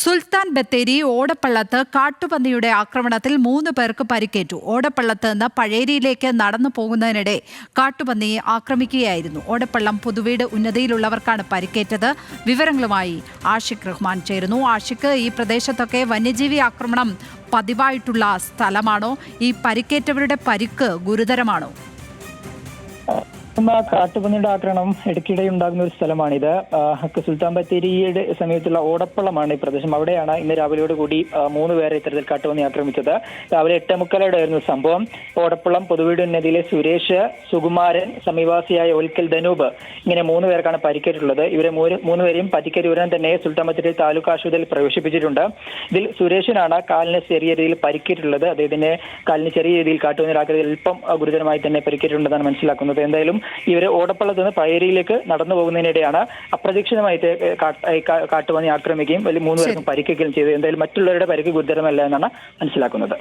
സുൽത്താൻ ബത്തേരി ഓടപ്പള്ളത്ത് കാട്ടുപന്നിയുടെ ആക്രമണത്തിൽ 3 പേർക്ക് പരിക്കേറ്റു. ഓടപ്പള്ളത്ത് നിന്ന് പഴേരിയിലേക്ക് നടന്നു പോകുന്നതിനിടെ കാട്ടുപന്നി ആക്രമിക്കുകയായിരുന്നു. ഓടപ്പള്ളം പുതുവീട് ഉന്നതിയിലുള്ളവർക്കാണ് പരിക്കേറ്റത്. വിവരങ്ങളുമായി ആഷിഖ് റഹ്മാൻ ചേരുന്നു. ആഷിഖ്, ഈ പ്രദേശത്തൊക്കെ വന്യജീവി ആക്രമണം പതിവായിട്ടുള്ള സ്ഥലമാണോ? ഈ പരിക്കേറ്റവരുടെ പരിക്ക് ഗുരുതരമാണോ? കാട്ടുപന്നിയുടെ ആക്രമണം ഇടയ്ക്കിടെ ഉണ്ടാകുന്ന ഒരു സ്ഥലമാണിത്. സുൽത്താൻ ബത്തേരിയുടെ സമീപത്തുള്ള ഓടപ്പള്ളമാണ് ഈ പ്രദേശം. അവിടെയാണ് ഇന്ന് രാവിലെയോട് കൂടി 3 പേരെ ഇത്തരത്തിൽ കാട്ടുപന്നി ആക്രമിച്ചത്. രാവിലെ 8:45 ആയിരുന്നു സംഭവം. ഓടപ്പള്ളം പൊതുവീട് നദിയിലെ സുരേഷ്, സുകുമാരൻ, സമീപവാസിയായ ഒൽക്കൽ ധനൂപ്, ഇങ്ങനെ 3 പേർക്കാണ് പരിക്കേറ്റുള്ളത്. ഇവരെ 3 പേരെയും പരിക്കേറ്റ് ഉടൻ തന്നെ സുൽത്താൻ ബത്തേരി താലൂക്ക് ആശുപത്രിയിൽ പ്രവേശിപ്പിച്ചിട്ടുണ്ട്. ഇതിൽ സുരേഷിനാണ് കാലിന് ചെറിയ രീതിയിൽ പരിക്കേറ്റുള്ളത്. അദ്ദേഹത്തിന്റെ കാലിന് ചെറിയ രീതിയിൽ കാട്ടുപന്നി ആക്രമണത്തിൽ അല്പം ഗുരുതരമായി തന്നെ പരിക്കേറ്റുണ്ടെന്നാണ് മനസ്സിലാക്കുന്നത്. എന്തായാലും ഇവര് ഓടപ്പള്ളത്ത് നിന്ന് പഴേരിയിലേക്ക് നടന്നു പോകുന്നതിനിടെയാണ് അപ്രതീക്ഷിതമായിട്ട് കാട്ടുപന്നി ആക്രമിക്കുകയും വലിയ 3 പേർക്കും പരിക്കുകയും ചെയ്തത്. എന്തായാലും മറ്റുള്ളവരുടെ പരിക്ക് ഗുരുതരമല്ല എന്നാണ് മനസ്സിലാക്കുന്നത്.